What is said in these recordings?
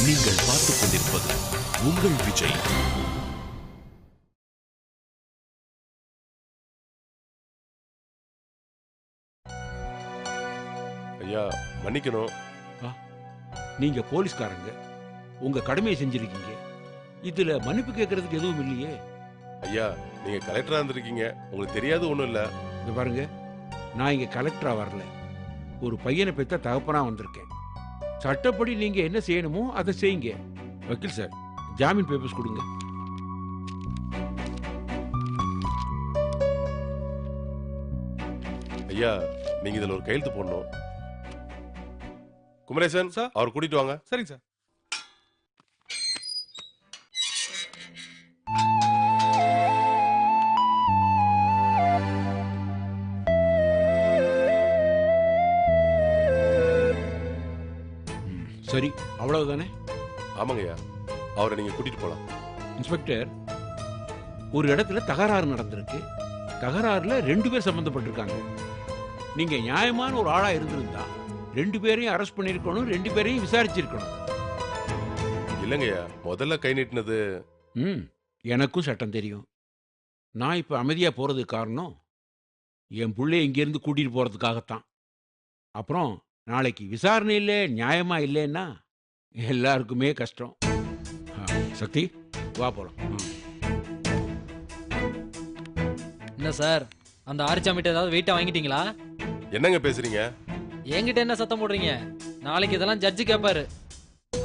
நீங்கள் பார்த்துக் கொண்டிருப்பது உங்கள் விஜய். ஐயா மன்னிக்கணும். நீங்க போலீஸ்காரங்க, உங்க கடமையை செஞ்சிருக்கீங்க. இதுல மன்னிப்பு கேட்கறதுக்கு எதுவும் இல்லையே. ஐயா நீங்க கலெக்டரா இருந்திருக்கீங்க, உங்களுக்கு தெரியாது ஒண்ணும் இல்ல. இங்க பாருங்க, நான் இங்க கலெக்டரா வரல, ஒரு பையனை பெத்த தகப்பனா வந்திருக்கேன். சட்டப்படி நீங்க என்ன செய்யணுமோ அதை செய்யுங்க. வக்கீல் சார், ஜாமீன் பேப்பர்ஸ் கொடுங்க. ஐயா நீங்க இதுல ஒரு கையெழுத்து போடணும். குமரேசன் சார், அவர் கூட்டிட்டு வாங்க. சரிங்க சார். சரி, அவ்வளவுதானே? ஆமாங்கய்யா, அவரை நீங்க கூட்டிட்டு போலாம். இன்ஸ்பெக்டர், ஒரு இடத்துல தகராறு நடந்திருக்கு. தகராறுல 2 பேர் சம்பந்தப்பட்டிருக்காங்க. நீங்க நியாயமான ஒரு ஆளா இருந்திருந்தா 2 பேரையும் அரெஸ்ட் பண்ணிருக்கணும், 2 பேரையும் விசாரிச்சிருக்கணும். இல்லங்கய்யா, முதல்ல கை நீட்டினது. எனக்கும் சட்டம் தெரியும். நான் இப்ப அமைதியா போறதுக்கு காரணம் என் புள்ளைய இங்கிருந்து கூட்டிட்டு போறதுக்காகத்தான். அப்புறம் நாளைக்கு விசாரணை இல்லை, நியாயமா இல்லைன்னா எல்லாருக்குமே கஷ்டம். சக்தி, வா போலாம். என்ன சார், அந்த ஆரிச்சாமிட்ட ஏதாவது வெயிட்டா வாங்கிட்டீங்களா? என்னங்க பேசுறீங்க? என்கிட்ட என்ன சத்தம் போடுறீங்க? நாளைக்கு இதெல்லாம் ஜட்ஜு கேட்பாரு.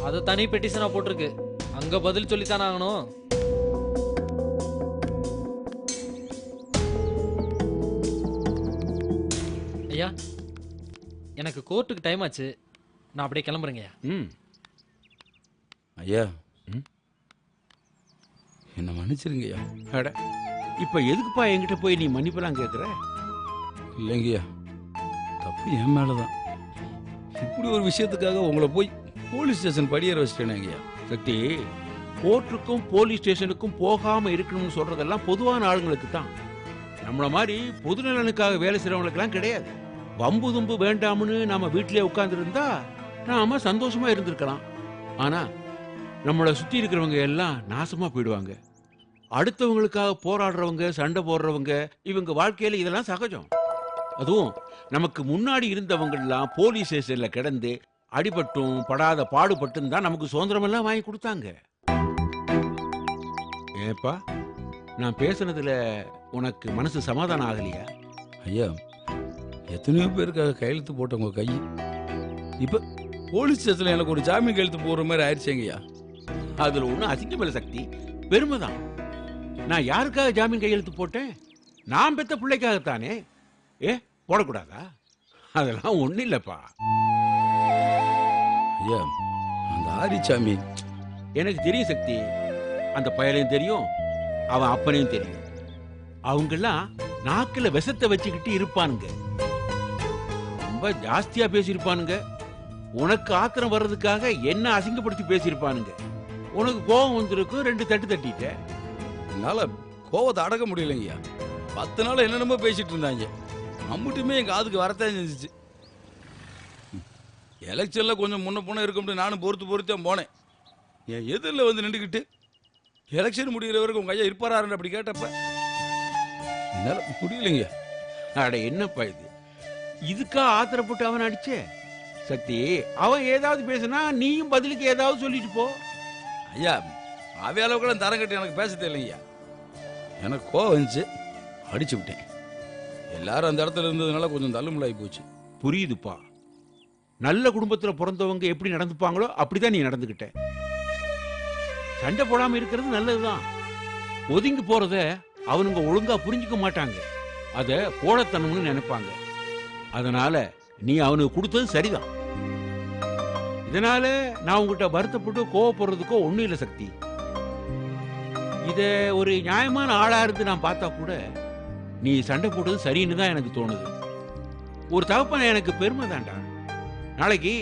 அது தனி பெட்டிஷனா போட்டிருக்கு, அங்க பதில் சொல்லித்தானே ஆகணும். ஐயா, எனக்கு கோர்ட்டுக்கு டைம் ஆச்சு, நான் அப்படியே கிளம்புறேங்க. ஐயா, என்ன மன்னிச்சிருங்கய்யா. அட, இப்ப எதுக்குப்பா என்கிட்ட போய் நீ மன்னிப்பெல்லாம் கேட்குற? இல்லைங்கய்யா, தப்பு என் மேலதான். இப்படி ஒரு விஷயத்துக்காக உங்களை போய் போலீஸ் ஸ்டேஷன் படியேற வச்சிட்டேனேங்கய்யா. சக்தி, கோர்ட்டுக்கும் போலீஸ் ஸ்டேஷனுக்கும் போகாம இருக்கணும்னு சொல்றதெல்லாம் பொதுவான ஆளுங்களுக்கு தான். நம்மள மாதிரி பொதுநலனுக்காக வேலை செய்யறவங்களுக்கெல்லாம் கிடையாது. வம்பு தும்பு வேண்டாம்னு நாம வீட்டிலே உட்கார்ந்துருந்தா நாம சந்தோஷமா இருந்திருக்கலாம். ஆனா நம்மளை சுத்தி இருக்கிறவங்க எல்லாம் நாசமா போயிடுவாங்க. அடுத்தவங்களுக்காக போராடுறவங்க, சண்டை போடுறவங்க, இவங்க வாழ்க்கையில இதெல்லாம் சகஜம். அதுவும் நமக்கு முன்னாடி இருந்தவங்கெல்லாம் போலீஸ் ஸ்டேஷன்ல கிடந்து அடிபட்டும் படாத பாடுபட்டும் தான் நமக்கு சுதந்திரம் எல்லாம் வாங்கி கொடுத்தாங்க. ஏப்பா, நான் பேசுனதுல உனக்கு மனசு சமாதானம் ஆகலையா? ஐயா, எத்தனையோ பேருக்காக கையெழுத்து போட்ட உங்க கை இப்ப போலீஸ் ஸ்டேஷன்ல எனக்கு ஒரு ஜாமீன் கையெழுத்து போடுற மாதிரி ஆயிடுச்சேங்கய்யா. அதுல ஒன்றும் அசிங்கமில்ல சக்தி, பெருமைதான். நான் யாருக்காக ஜாமீன் கையெழுத்து போட்டேன்? நான் பெத்த பிள்ளைக்காகத்தானே. போடக்கூடாதா? அதெல்லாம் ஒன்றும் இல்லைப்பா. ஐயா, அந்த ஆரிச்சாமி எனக்கு தெரியும் சக்தி, அந்த பயலையும் தெரியும், அவன் அப்பனையும் தெரியும். அவங்கெல்லாம் நாக்கில் விஷத்தை வச்சுக்கிட்டு இருப்பானுங்க, ரொம்ப ஜாஸ்தியா பேசியிருப்பானுங்க. உனக்கு ஆத்திரம் வர்றதுக்காக என்ன அசிங்கப்படுத்தி பேசியிருப்பானுங்க. உனக்கு கோபம் வந்திருக்கும், 2 தட்டு தட்டிட்ட. என்னால கோவத்தை அடக்க முடியலைங்கய்யா. 10 நாள் என்னென்னமோ பேசிட்டு இருந்தாங்க, அம்முட்டுமே என் காதுக்கு வரத்தான் செஞ்சிச்சு. எலெக்ஷன்ல கொஞ்சம் முன்ன போன இருக்கும்னு நானும் பொறுத்து போனேன். என் எதிரில் வந்து நின்றுக்கிட்டு எலெக்ஷன் முடிகிற வரைக்கும் உங்க ஐயா இருப்பாரு அப்படி கேட்டப்ப என்னால முடியலைங்க. அட, என்னப்பா இது? இதுக்கா ஆத்திரப்பட்டு அவன் அடிச்சே? சக்தி, அவன் ஏதாவது பேசினா நீயும் பதிலுக்கு ஏதாவது சொல்லிட்டு போ. ஐயா, அவை அளவுக்கு தரம் கட்டி எனக்கு பேச தெரியலைங்கய்யா. எனக்கு கோவம் வந்துச்சு, அடிச்சு விட்டேன். எல்லாரும் அந்த இடத்துல இருந்ததுனால கொஞ்சம் தள்ளுமுள்ளாகி போச்சு. புரியுதுப்பா. நல்ல குடும்பத்துல பிறந்தவங்க எப்படி நடந்துப்பாங்களோ அப்படிதான் நீ நடந்துகிட்ட. சண்டை போடாம இருக்கிறது நல்லதுதான். ஒதுங்கி போறத அவனுங்க ஒழுங்கா புரிஞ்சுக்க மாட்டாங்க, அத கோடத்தனம்னு நினைப்பாங்க. அதனால நீ அவனுக்கு கொடுத்தது சரிதான். இதனால நான் உங்ககிட்ட வருத்தப்பட்டு கோவப்படுறதுக்கோ ஒண்ணும் இல்லை சக்தி. இத ஒரு நியாயமான ஆளா இருந்து நான் பார்த்தா கூட நீ சண்டை போட்டது சரின்னு தான் எனக்கு தோணுது. ஒரு தகப்பன எனக்கு பெருமை தான்டா. நாளைக்கு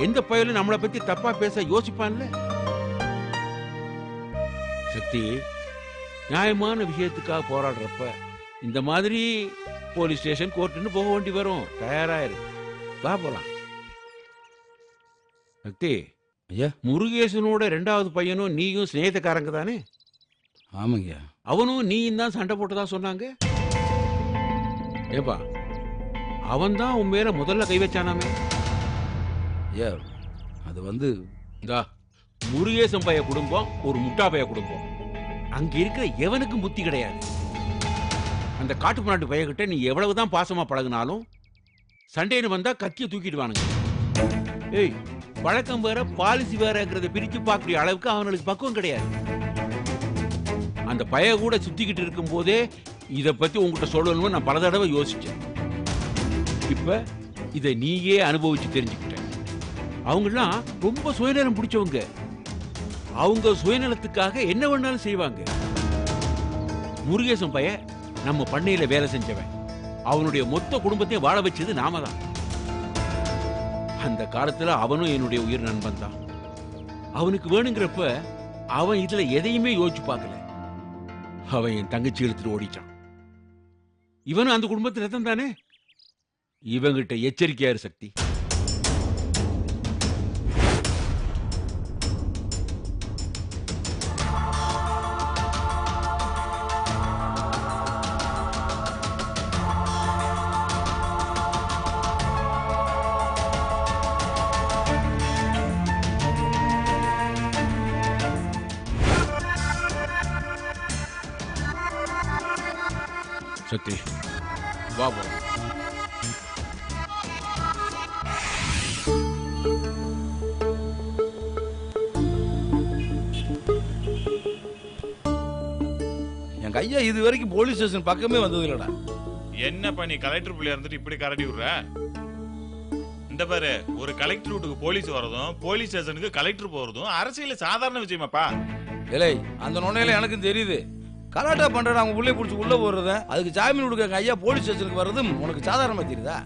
எந்த பயலும் நம்மளை பத்தி தப்பா பேச யோசிப்பான்ல. சக்தி, நியாயமான விஷயத்துக்காக போராடுறப்ப இந்த மாதிரி போலீஸ் ஸ்டேஷன், கோர்ட்டுன்னு போக வேண்டி வரும். தயாராயிரு, வா போலாம். சக்தி, ஐயா. முருகேசனோட 2வது பையனும் நீயும் சிநேகிதக்காரங்க தானே? ஆமாங்கய்யா. அவனும் நீயும் தான் சண்டை போட்டதா சொன்னாங்க. ஏப்பா, அவன் தான் உன் மேல முதல்ல கை வச்சானாமே. ஐயா அது வந்து இந்தா, முருகேசன் பைய குடும்பம் ஒரு முட்டா பைய குடும்பம். அங்க இருக்கிற எவனுக்கும் புத்தி கிடையாது. அந்த காட்டு முன்னாட்டு பையகிட்ட நீ எவ்வளவுதான் பாசமா பழகுனாலும் சண்டைன்னு வந்தா கத்திய தூக்கிடுவானுங்க. ஏய், பழக்கம் வேற பாலிசி வேறங்கிறத பிரிச்சு பார்க்கக்கூடிய அளவுக்கு அவனுக்கு பக்குவம் கிடையாது. அந்த பைய கூட சுத்திக்கிட்டு இருக்கும் போதே இதை பத்தி உங்ககிட்ட சொல்லணும்னு நான் பல தடவை யோசிச்சேன். இப்ப இதை நீயே அனுபவிச்சு தெரிஞ்சுக்கிட்ட. அவங்கெல்லாம் ரொம்ப சுயநலம் பிடிச்சவங்க. அவங்க சுயநலத்துக்காக என்ன வேணாலும் செய்வாங்க. முருகேசன் பைய நம்ம பண்ணையில வேலை செஞ்சவன். அவனுடைய மொத்த குடும்பத்தையும் வாழ வச்சது நாம தான். அந்த காலத்துல அவனும் என்னுடைய உயிர் நண்பன் தான். அவனுக்கு வேணுங்கிறப்ப அவன் இதுல எதையுமே யோசிச்சு பார்க்கல. அவன் என் தங்கச்சி இழுத்துட்டு ஓடிட்டான். இவனும் அந்த குடும்பத்தில் ரத்தம் தானே. இவங்கிட்ட எச்சரிக்கையாரு சக்தி. சக்தி, வா போ. எங்க ஐயா இது வரைக்கும் போலீஸ் ஸ்டேஷன் பக்கமே வந்தது இல்லடா. என்ன பண்ணி கலெக்டர் பிள்ளையா இருந்துட்டு இப்படி கரடி விடுற? இந்த பாரு, ஒரு கலெக்டர் வீட்டுக்கு போலீஸ் வரதும் போலீஸ் ஸ்டேஷனுக்கு கலெக்டர் போறதும் அரசியல சாதாரண விஷயமாப்பா. ஏலே, அந்த நொண்ணையில எனக்கும் தெரியுது. கலாட்டா பண்ற அவங்க உள்ளே பிடிச்சி உள்ள போடுறத, அதுக்கு ஜாமீன் கொடுக்க எங்க ஐயா போலீஸ் ஸ்டேஷனுக்கு வர்றதும் உனக்கு சாதாரணமா தெரியுதா?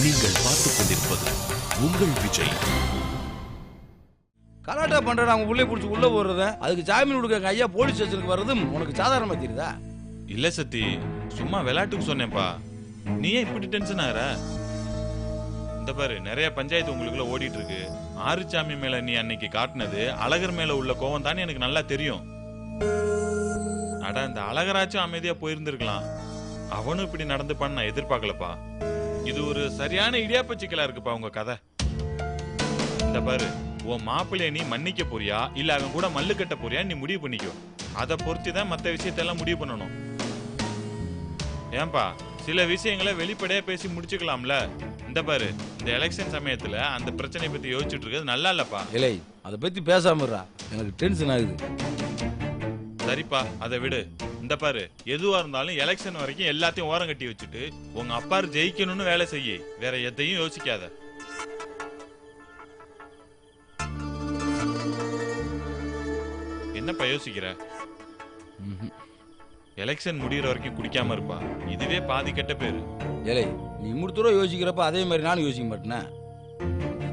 நீங்கள் பார்த்துக் கொண்டிருப்பது உங்கள் விஜய். கலாட்டா பண்ற அவங்க உள்ளே பிடிச்சி உள்ள போடுறத, அதுக்கு ஜாமீன் கொடுக்க எங்க ஐயா போலீஸ் ஸ்டேஷனுக்கு வர்றதும் உனக்கு சாதாரணமா தெரியுதா? இல்ல சத்தி, சும்மா விளையாட்டுக்கு சொன்னேன்ப்பா. நீ ஏன் இப்படி டென்ஷன் ஆகுற? இந்த பாரு, நிறைய பஞ்சாயத்து உங்களுக்குள்ள ஓடிட்டு இருக்கு. ஆறுசாமி மேல நீ அன்னைக்கு காட்டினது அழகர் மேல உள்ள கோவம் தானே எனக்கு நல்லா தெரியும். அட, இந்த அழகராச்சும் அமைதியா போயிருந்திருக்கலாம். அவனும் இப்படி நடந்துப்பான்னு நான் எதிர்பார்க்கலப்பா. இது ஒரு சரியான இடியாப்ப சிக்கலா இருக்குப்பா உங்க கதை. இந்த பாரு, உன் மாப்பிள்ளைய நீ மன்னிக்க போறியா இல்ல அவன் கூட மல்லு கட்ட போறியா நீ முடிவு பண்ணிக்கோ. அதை பொறுத்து தான் மற்ற விஷயத்தெல்லாம் முடிவு பண்ணணும். ஏன்பா, சில விஷயங்களை வெளிப்படையா பேசி முடிச்சுக்கலாம்ல. இந்த பாரு, இந்த எலெக்ஷன் சமயத்துல அந்த பிரச்சனையை பத்தி யோசிச்சுட்டு இருக்கிறது நல்லா இல்லப்பா. இல்லை, அதை பத்தி பேசாம இருடா, எனக்கு டென்ஷன் ஆகுது. சரிப்பா, அதை விடு. இந்த பாரு, எதுவா இருந்தாலும் எலெக்ஷன் வரைக்கும் எல்லாத்தையும் ஓரம் கட்டி வச்சுட்டு உங்க அப்பா ஜெயிக்கணும்னு வேலை செய்ய, வேற எதையும் யோசிக்காத. என்னப்பா யோசிக்கிற? எலெக்ஷன் முடிகிற வரைக்கும் குடிக்காம இருப்பா. இதுவே பாதி கெட்ட பேரு. ஏலே, நீ முடித்தூரம் யோசிக்கிறப்ப அதே மாதிரி நானும் யோசிக்க மாட்டேன்னா?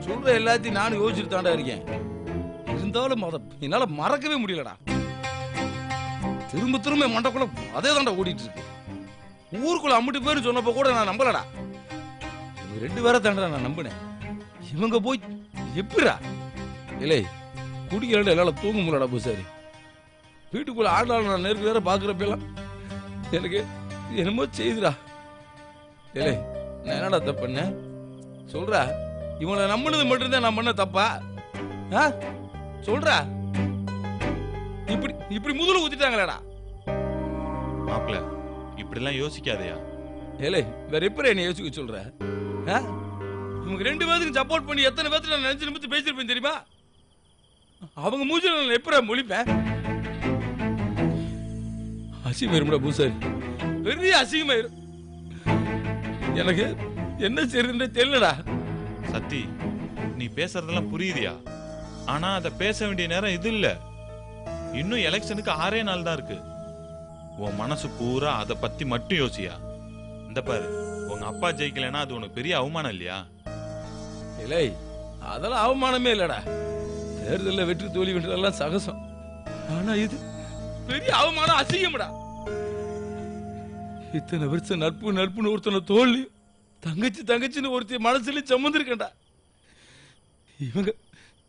சொல்ற எல்லாத்தையும் நானும் யோசிச்சுட்டு தாண்டா இருக்கேன். இருந்தாலும் அதை என்னால மறக்கவே முடியலடா. திரும்ப திரும்ப மண்டக்குள்ள அதே தாண்டா ஓடிட்டு இருக்கு. ஊருக்குள்ள அம்பிட்டு பேரு சொன்னப்ப கூட நான் நம்பலடா. இவங்க 2 பேரை தாண்டா நான் நம்பினேன். இவங்க போய் எப்படிடா? இல்லை, குடிக்கிறேன் என்னால தூங்க முடியலடா பூசாரி. வீட்டுக்குள்ள ஆண்டாள் நான் நேருக்கு நேரம் பாக்குறப்பெல்லாம் எனக்கு என்னமோ செய்துடா. ஏலே, நான் என்னடா தப்பு பண்ண சொல்றா? இவனை நம்பினது மட்டும்தான் நான் பண்ண தப்பா? சொல்றா? இப்படி இப்படி முதல்ல ஊத்திட்டாங்களேடா. மாப்பிள்ள, இப்படிலாம் யோசிக்காதயா. ஏலே, வேற எப்படி என்ன யோசிக்க சொல்ற? இவங்க 2 பேருக்கு சப்போர்ட் பண்ணி எத்தனை பேருக்கு நான் நினைச்சு நிமித்து பேசிருப்பேன் தெரியுமா? அவங்க மூஞ்சில நான் எப்படா மொழிப்பேன்? அசிங்கமாயிரும்டா பூசாரி, பெரிய அசிங்கமாயிரும். எனக்கு என்ன செய்யறதுன்னு தெரியலடா. சத்தி, நீ பேசுறதெல்லாம் புரியுதியா? ஆனா அத பேச வேண்டிய நேரம் இது இல்ல. இன்னும் எலெக்ஷனுக்கு 6 நாள் தான் இருக்கு. உன் மனசு பூரா அதை பத்தி மட்டும் யோசியா. இந்த பாரு, உங்க அப்பா ஜெயிக்கலன்னா அது உனக்கு பெரிய அவமானம் இல்லையா? இல்லை, அதெல்லாம் அவமானமே இல்லடா. தேர்தலில் வெற்றி தோல்வி வென்றதெல்லாம் சகசம். ஆனா இது பெரிய அவமானம், அசிங்கம்டா. இத்தனை வருஷம் நட்பு நட்புன்னு ஒருத்தனை தோல்வி, தங்கச்சி தங்கச்சின்னு ஒருத்தி மனசுல சம்மந்திருக்கேன்டா. இவங்க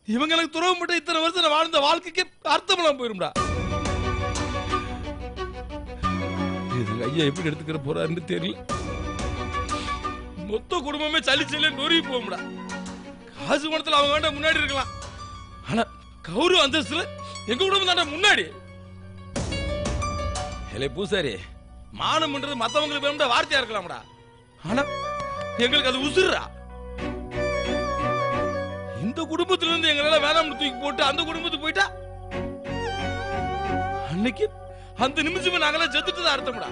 இவங்க எனக்கு துறவு மட்டும் இத்தனை வருஷம் நான் வாழ்ந்த வாழ்க்கைக்கு அர்த்தமெல்லாம் போயிரும்டா. இது ஐயா எப்படி எடுத்துக்கிற போறாருன்னு தெரியல. மொத்த குடும்பமே சலிச்சல நொறுகி போகும்டா. காசு பணத்துல அவங்க வேண்டாம் முன்னாடி இருக்கலாம், ஆனா கௌரவ அந்தஸ்துல எங்க குடும்பம் தாண்டா முன்னாடி. ஏலே பூசாரி, மானம்ன்றது மத்தவங்களுக்கு வேணும்டா வார்த்தையா இருக்கலாம்டா, ஆனா எங்களுக்கு அது உசுறா. இந்த குடும்பத்துல இருந்து எங்களால வேணாம்னு தூக்கி போட்டு அந்த குடும்பத்துக்கு போயிட்டா அன்னைக்கு அந்த நிமிஷமே நாங்களாம் செத்துட்டு தான் அர்த்தம்டா.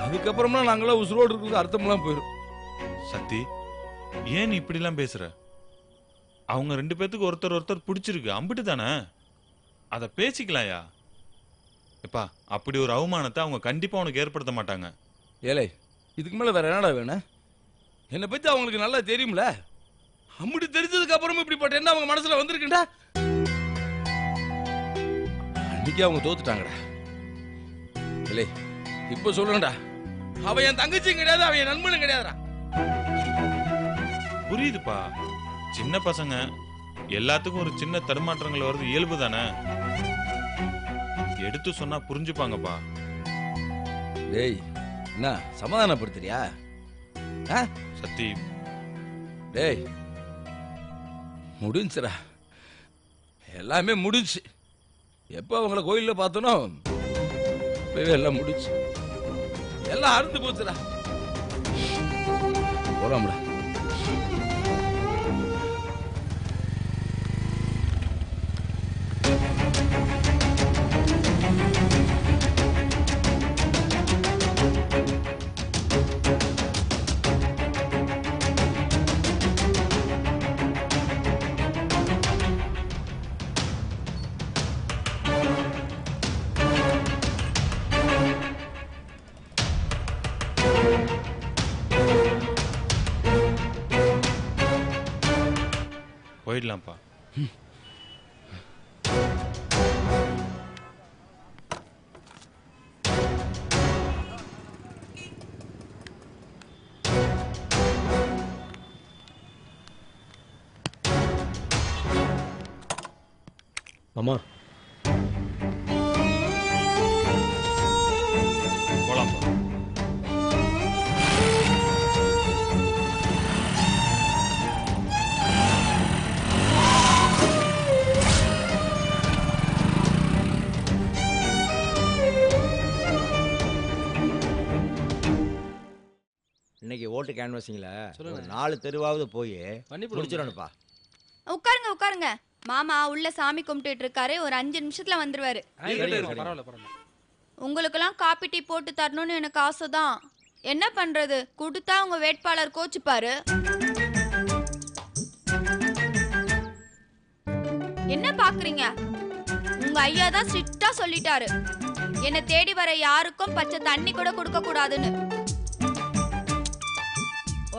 அதுக்கப்புறமா நாங்களாம் உசுரோடு இருக்கிறது அர்த்தம்லாம் போயிடும். சக்தி, ஏன் நீ இப்படி எல்லாம் பேசுற? அவங்க 2 பேத்துக்கு ஒருத்தர் ஒருத்தர் பிடிச்சிருக்கு, அம்பிட்டு தானே, அத பேசிக்கலாம்யா. எப்பா, அப்படி ஒரு அவமானத்தை அவங்க கண்டிப்பா உனக்கு ஏற்படுத்த மாட்டாங்க. ஏலே, இதுக்கு மேல வேற என்னடா வேணும்? என்னை பத்தி அவங்களுக்கு நல்லா தெரியும்ல. அம்முடி தெரிஞ்சதுக்கு அப்புறமா இப்படிப்பட்ட என்ன அவங்க மனசுல வந்திருக்குண்டா. அன்னைக்கு அவங்க தோத்துட்டாங்கடா. இல்லை, இப்ப சொல்லுங்கடா, அவன் என் தங்கச்சியும் கிடையாது, அவன் என் நண்பனும் கிடையாதுடா. புரியுதுப்பா, சின்ன பசங்க எல்லாத்துக்கும் ஒரு சின்ன தடுமாற்றங்கள் வருது, இயல்பு தானே. எடுத்து சொன்னா புரிஞ்சுப்பாங்கப்பா. டேய், என்ன சமாதானப்படுத்துறியா? சக்தி, டேய், முடிஞ்சுடா, எல்லாமே முடிஞ்சு. எப்போ அவங்கள கோயில்ல பார்த்தனோ எல்லாம் முடிச்சு, எல்லாம் அறுந்து போச்சுடா. போலாம்டா. போயிடலாம்ப்பா. மாமா, போலாம்ப்பா. இன்னைக்கு ஓட்டு கேன்வாசிங்ல சொல்லுங்க. ஒரு 4 தெருவாவது போய் பண்ணி முடிச்சிடணும்ப்பா. உட்காருங்க உட்காருங்க. மாமா உள்ள சாமி கும்பிட்டுட்டு இருக்காரு, ஒரு 5 நிமிஷத்துல வந்துருவாரு. பரவாயில்ல பரவாயில்ல. உங்களுக்கெல்லாம் காப்பி டீ போட்டு தரணும்னு எனக்கு ஆசைதான். என்ன பண்றது, கொடுத்தா உங்க வேட்பாளர் கோச்சுப்பாரு. என்ன பாக்குறீங்க? உங்க ஐயா தான் ஸ்ட்ரிக்ட்டா சொல்லிட்டாரு, என்ன தேடி வர யாருக்கும் பச்சை தண்ணி கூட கொடுக்க கூடாதுன்னு.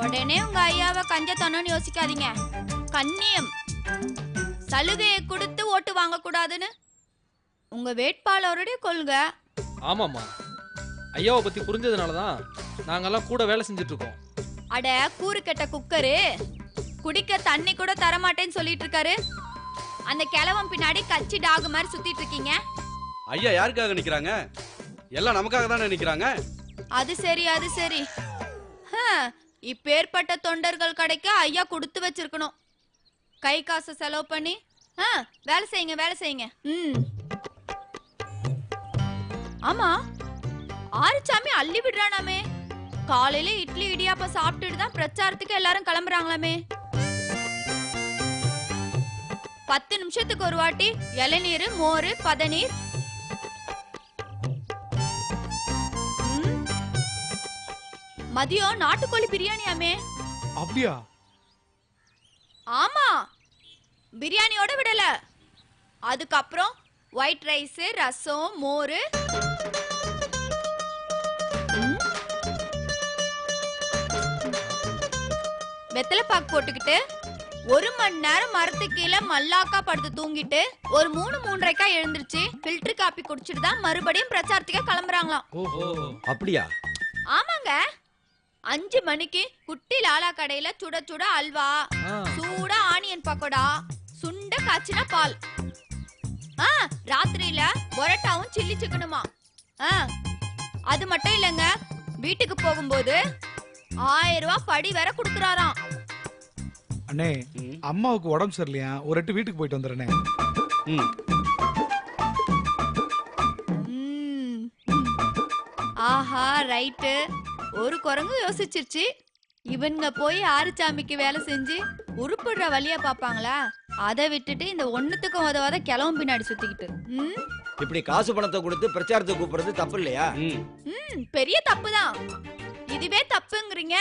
உடனே உங்க ஐயாவை கஞ்சத்தனம்னு யோசிக்காதீங்க. கண்ணியம், சலுகையை கொடுத்து ஓட்டு வாங்க கூடாதுன்னு உங்க வேட்பாளருடைய கொள்கை. ஆமாம்மா, ஐயாவை பத்தி புரிஞ்சதுனாலதான் நாங்கெல்லாம் கூட வேலை செஞ்சுட்டு இருக்கோம். அட கூறு கெட்ட குக்கரு, குடிக்க தண்ணி கூட தரமாட்டேன்னு சொல்லிட்டு இருக்காரு. அந்த கிழவன் பின்னாடி கச்சி டாகு மாதிரி சுத்திட்டு இருக்கீங்க. ஐயா யாருக்காக நிக்கிறாங்க? எல்லாம் நமக்காக தானே நிக்கிறாங்க. அது சரி அது சரி. இப்பேற்பட்ட தொண்டர்கள் கடைக்கு ஐயா கொடுத்து வச்சிருக்கணும். கை காசு செலவு பண்ணி வேலை செய்யுங்க வேலை செய்யுங்க. ஆமா, ஆறுச்சாமி அள்ளி விடுறானாமே. காலையில இட்லி இடியாப்பம் சாப்பிட்டுட்டு தான் பிரச்சாரத்துக்கு எல்லாரும் கிளம்புறாங்களாமே. 10 நிமிஷத்துக்கு ஒரு வாட்டி இளநீர், மோர், பதநீர். மதியம் நாட்டுக்கோழி பிரியாணியாமே. அப்படியா? ஆமா, பிரியாணியோட விடல. அதுக்கப்புறம் ஒயிட் ரைஸ், ரசம், மோர். வெத்தலை பாக்கு போட்டுக்கிட்டு 1 மணி நேரம் மரத்துக்கு கீழே மல்லாக்கா படுத்து தூங்கிட்டு ஒரு 3-3:30 எழுந்திருச்சு ஃபில்டர் காப்பி குடிச்சிட்டு தான் மறுபடியும் பிரச்சாரத்துக்கு கிளம்புறாங்களாம். அப்படியா? ஆமாங்க. 5 மணிக்கு குட்டி லாலா கடையில சுட சுட அல்வா, சூடா ஆனியன் பக்கோடா, சுண்ட காய்ச்சின பால். ராத்திரியில பொரோட்டாவும் சில்லி சிக்கனுமா. அது மட்டும் இல்லங்க, வீட்டுக்கு போகும்போது 1000 ரூபாய் படி வேற குடுக்குறாராம். அண்ணே, அம்மாவுக்கு உடம்பு சரியில்லையா, ஒரு எட்டு வீட்டுக்கு போயிட்டு வந்துடுறேனே. ஆஹா, ரைட்டு. ஒரு குரங்கு யோசிச்சிருச்சு. இவனுங்க போய் ஆறுசாமிக்கு வேலை செஞ்சு உருப்பிடுற வழியா பாப்பாங்களா? அதை விட்டுட்டு இந்த ஒண்ணுத்துக்கும் உதவாத கிளவும் பின்னாடி சுத்திக்கிட்டு. இப்படி காசு பணத்தை கொடுத்து பிரச்சாரத்தை கூப்பிடுறது தப்பு இல்லையா? பெரிய தப்புதான். இதுவே தப்புங்கிறீங்க.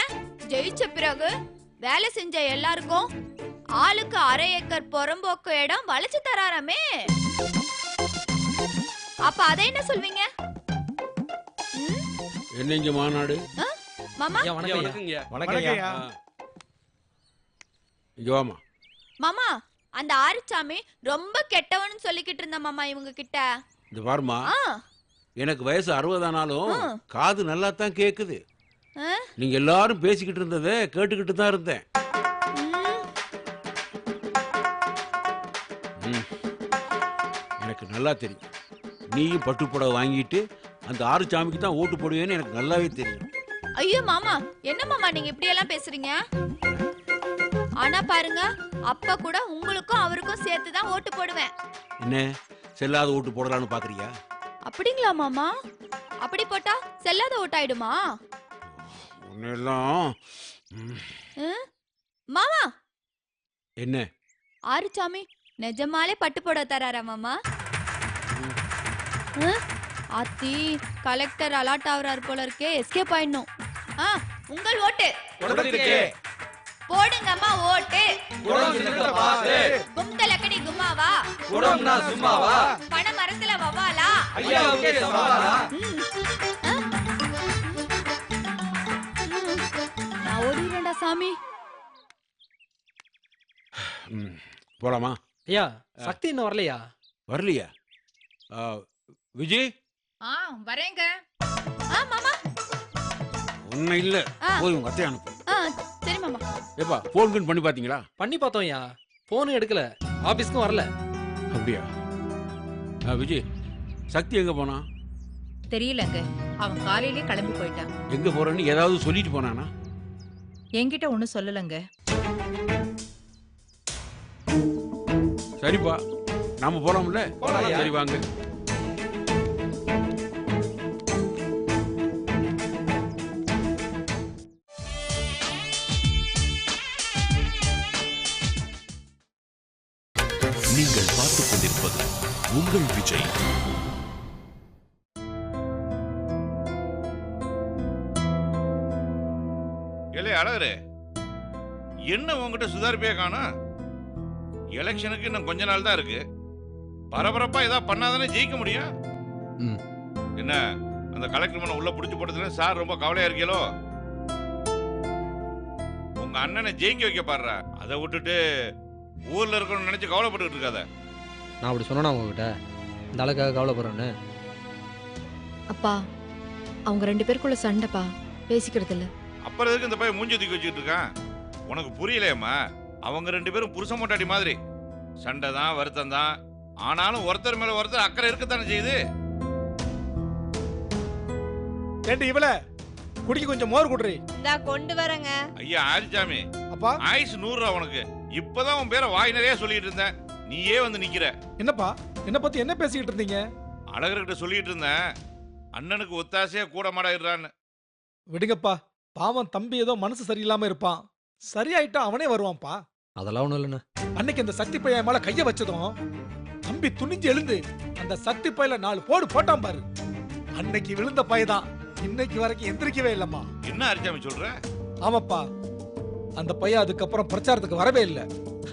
ஜெயிச்ச பிறகு வேலை செஞ்ச எல்லாருக்கும் ஆளுக்கு 1/2 ஏக்கர் புறம்போக்கு இடம் வளைச்சு தராராமே. அப்ப அதை என்ன சொல்வீங்க? என்னங்க மாநாடு? மாமா, வணக்கங்கய்யா. இங்க வாமா. மாமா, அந்த ஆறுசாமி ரொம்ப கெட்டவன்னு சொல்லிக்கிட்டு இருந்த மாமா இவங்க கிட்ட. இந்த பாருமா, எனக்கு வயசு 60 ஆனாலும் காது நல்லா தான் கேக்குது. நீங்க எல்லாரும் பேசிக்கிட்டு இருந்ததை கேட்டுக்கிட்டு தான் இருந்தேன். எனக்கு நல்லா தெரியும், நீயும் பட்டுப்புடவை வாங்கிட்டு அந்த ஆறுசாமிக்கு தான் ஓட்டு போடுவேன்னு எனக்கு நல்லாவே தெரியும். ஐயோ மாமா, என்ன மாமா நீங்க இப்படி எல்லாம் பேசுறீங்க? ஆனா பாருங்க, அப்ப கூட உங்களுக்கும் அவருக்கும் சேர்த்து தான் ஓட்டு போடுவேன். என்ன செல்லாத ஓட்டு போடலான்னு பாக்குறியா? அப்படிங்களா மாமா? அப்படி போட்டா செல்லாத ஓட்டாயிடுமா? உன்னெல்லாம் மாமா, என்ன ஆறுசாமி நிஜமாலே பட்டு போட தராரா மாமா? அத்தி, கலெக்டர் அலாட் ஆவறார் போல இருக்கே. எஸ்கேப் ஆயிடணும். உங்கள் ஓட்டு போடுங்கம்மா. ஓட்டு கும்தலக்கடி கும்மாவா, சும்மாவா, பண மரத்துல வவாலா, நான் ஓடிறேன்டா சாமி. போலாமா? ஐயா, சக்தி இன்னும் வரலையா? வரலையா? விஜய் வரேங்க. மாமா, ஒன்னும் இல்ல, போய் உங்க அத்தையை அனுப்பு. சரி மாமா. ஏப்பா, போன் பண்ணி பாத்தீங்களா? பண்ணி பார்த்தோம் ஐயா, போனும் எடுக்கல, ஆபீஸ்க்கும் வரல. அப்படியா? விஜய், சக்தி எங்க போனா? தெரியலங்க, அவன் காலையிலே கிளம்பி போயிட்டான். எங்க போறேன்னு ஏதாவது சொல்லிட்டு போனானா? என்கிட்ட ஒண்ணும் சொல்லலங்க. சரிப்பா, நாம போறோம்ல. சரி வாங்க. நீங்கள் பார்த்துக் கொண்டிருப்பது உங்கள் விஜய். ஏலே அழகரே, என்ன உங்ககிட்ட சுதாரிப்பே காணோம்? எலெக்ஷனுக்கு இன்னும் கொஞ்ச நாள் தான் இருக்கு. பரபரப்பா ஏதாவது பண்ணாதானே ஜெயிக்க முடியும். என்ன அந்த கலெக்டர் மன உள்ள புடிச்சு போட்டதுல சார் ரொம்ப கவலையா இருக்கீங்களோ? உங்க அண்ணனை ஜெயிக்க வைக்க பாடுற, அதை விட்டுட்டு ஊர்ல இருக்கணும்னு நினைச்சு கவலைப்பட்டு இருக்காத. நான் அப்படி சொன்னா உங்ககிட்ட இந்த அளவுக்காக கவலைப்படுறேன்னு? அப்பா, அவங்க 2 பேருக்குள்ள சண்டைப்பா, பேசிக்கிறது இல்ல. அப்புறம் எதுக்கு இந்த பையன் மூஞ்சி தூக்கி வச்சுட்டு இருக்கான்? உனக்கு புரியலையம்மா? அவங்க 2 பேரும் புருஷ மொட்டாடி மாதிரி. சண்டை தான், வருத்தம் தான், ஆனாலும் ஒருத்தர் மேல ஒருத்தர் அக்கறை இருக்கத்தானே செய்யுது. ஏண்டி இவள குடிக்க கொஞ்சம் மோர் குடுறி. இந்தா கொண்டு வரேங்க. ஐயா ஆரிசாமி, அப்பா ஆயுசு 100 ரூபா உனக்கு. இப்பதான் உன் பேரை வாய் நிறைய சொல்லிட்டு இருந்தேன், நீயே வந்து நிக்கிற. என்னப்பா, என்ன பத்தி என்ன பேசிக்கிட்டு இருந்தீங்க? அழகர்கிட்ட சொல்லிட்டு இருந்தேன், அண்ணனுக்கு ஒத்தாசையா கூட மாடாயிடுறான்னு. விடுங்கப்பா, பாவம் தம்பி ஏதோ மனசு சரியில்லாம இருப்பான். சரியாயிட்டா அவனே வருவான்ப்பா. அதெல்லாம் ஒண்ணும் இல்லைண்ணா. அன்னைக்கு அந்த சக்தி பையன் மேல கைய வச்சதும் தம்பி துணிஞ்சு எழுந்து அந்த சக்தி பையில 4 போடு போட்டான் பாரு. அன்னைக்கு விழுந்த பையதான் இன்னைக்கு வரைக்கும் எந்திரிக்கவே இல்லம்மா. என்ன ஆரிசாமி சொல்ற? ஆமாப்பா, அந்த பையன் அதுக்கப்புறம் பிரச்சாரத்துக்கு வரவே இல்லை.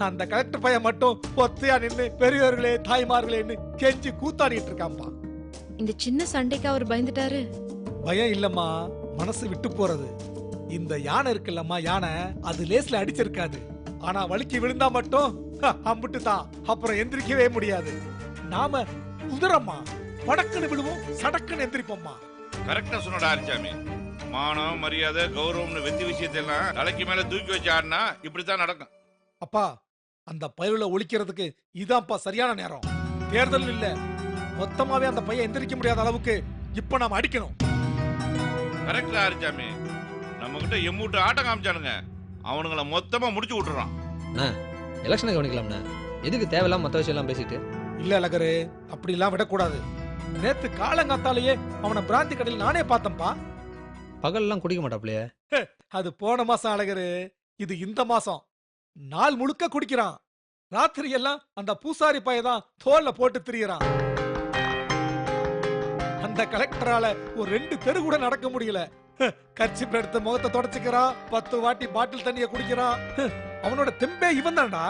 அந்த கலெக்டர் பையன் மட்டும் ஒத்தையா நின்னு பெரியவர்களே தாய்மார்களேன்னு கெஞ்சி கூத்தாடிட்டு இருக்கான்ப்பா. இந்த சின்ன சண்டைக்கு அவர் பயந்துட்டாரு. பயம் இல்லம்மா, மனசு விட்டு போறது. இந்த யானை இருக்குல்லம்மா, யானை அது லேஸ்ல அடிச்சிருக்காது. ஆனா வலிக்கு விழுந்தா மட்டும் அம்பிட்டு தான், அப்புறம் எந்திரிக்கவே முடியாது. நாம குதிரம்மா, படக்குன்னு விழுவோம், சடக்குன்னு எந்திரிப்போம்மா. கரெக்டா சொன்னடா ஆரிசாமி. மானம் மரியாதை கௌரவம்னு வெத்தி விஷயத்தெல்லாம் தலைக்கு மேல தூக்கி வச்சு ஆடினா இப்படித்தான் நடக்கும். அப்பா அந்த பயலுல ஒழிக்கிறதுக்கு இதான்ப்பா சரியான நேரம். தேர்தல் இல்ல, மொத்தமாவே அந்த பையன் எந்திரிக்க முடியாத அளவுக்கு இப்ப நாம அடிக்கணும். கரெக்டா ஆரிச்சாமி, நம்ம கிட்ட எம்மூட்டு ஆட்டம் காமிச்சானுங்க, அவனுங்களை மொத்தமா முடிச்சு விட்டுறான். எலெக்ஷனை கவனிக்கலாம்ண்ணே, எதுக்கு தேவையில்லாம மற்ற விஷயம் எல்லாம் பேசிட்டு? இல்ல அழகரு, அப்படி எல்லாம் விடக்கூடாது. நேத்து காலங்காத்தாலேயே அவனை பிராந்தி கடையில் நானே பார்த்தேன்ப்பா. பகல்லாம் குடிக்க மாட்டாப்லையே. அது போன மாசம் அழகரு, இது இந்த மாசம். நாள் முழுக்க குடிக்கிறான். ராத்திரி எல்லாம் அந்த பூசாரி பையதான் தோல்ல போட்டு திரியறான். அந்த கலெக்டரால ஒரு 2 தெரு கூட நடக்க முடியல. கர்ச்சிப் எடுத்து முகத்தை தொடச்சுக்கிறான், 10 வாட்டி பாட்டில் தண்ணிய குடிக்கிறான். அவனோட தெம்பே இவன் தான்டா.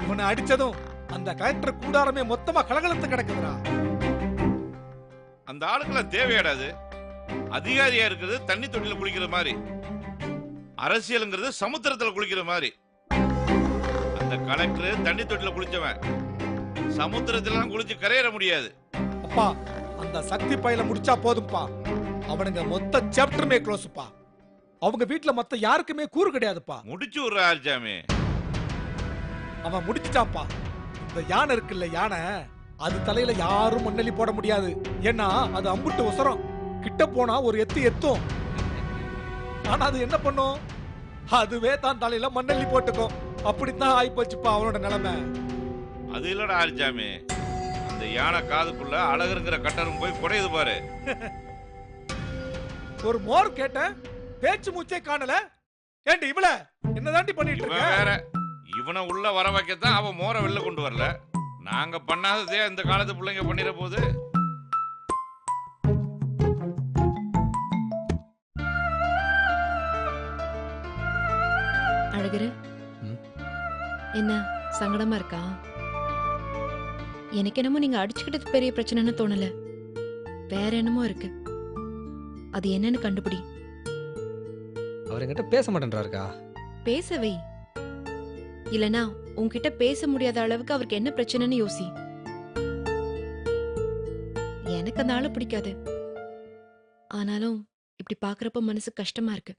இவனை அடிச்சதும் அந்த கலெக்டர் கூடாரமே மொத்தமா கலகலத்து கிடக்குதுடா. அந்த ஆளுக்கெல்லாம் தேவையாடாது. அதிகாரியா இருக்கிறது தண்ணி தொட்டில குளிக்கிற மாதிரி, அரசியலுங்கிறது சமுத்திரத்துல குளிக்கிற மாதிரி. அந்த கலெக்டர் தண்ணி தொட்டில குளிச்சவன் சமுத்திரத்துல குளிச்சு கரையேற முடியாது. அப்பா அந்த சக்தி பையில முடிச்சா போதும்பா. அவனுங்க மொத்த சாப்டருமே க்ளோஸ்ப்பா. அவங்க வீட்டுல மொத்த யாருக்குமே கூறு கிடையாதுப்பா. முடிச்சு விடுற ஆர்ஜாமி. அவன் முடிச்சுட்டான்ப்பா. இந்த யானை இருக்குல்ல, யானை, அது தலையில யாரும் மண்ணெல்லி போட முடியாது. ஏன்னா அது அம்புட்டு உசரம். கிட்ட போனா ஒரு எத்தும். ஆனா அது என்ன பண்ணும்? அதுவே தான் தலையில மண்ணெல்லி போட்டுக்கும். அப்படித்தான் ஆயிப்போச்சுப்பா அவனோட நிலைமை. அது இல்லடா ஆர்ஜாமி, அந்த யானை காதுக்குள்ள அழகுங்கிற கட்டரும் போய் குடையுது பாரு. ஒரு மோர் கேட்டேன், பேச்சு மூச்சே காணல. ஏண்டி இவள என்னதாண்டி பண்ணிட்டு இருக்க? வேற இவனை உள்ள வர வைக்கத்தான் அவன் மோரை வெளில கொண்டு வரல. நாங்க பண்ணாததே இந்த காலத்து பிள்ளைங்க பண்ணிட போது. அழகரு, என்ன சங்கடமா இருக்கா? எனக்கு என்னமோ நீங்க அடிச்சுக்கிட்டது பெரிய பிரச்சனைன்னு தோணல. வேற என்னமோ இருக்கு. அது என்னன்னு கண்டுபிடி. அவர் என்கிட்ட பேச மாட்டேன்றாருக்கா. பேசவை. இல்லனா உன்கிட்ட பேச முடியாத அளவுக்கு அவருக்கு என்ன பிரச்சனைன்னு யோசி. எனக்கு அந்த ஆளை பிடிக்காது. ஆனாலும் இப்படி பாக்குறப்ப மனசு கஷ்டமா இருக்கு.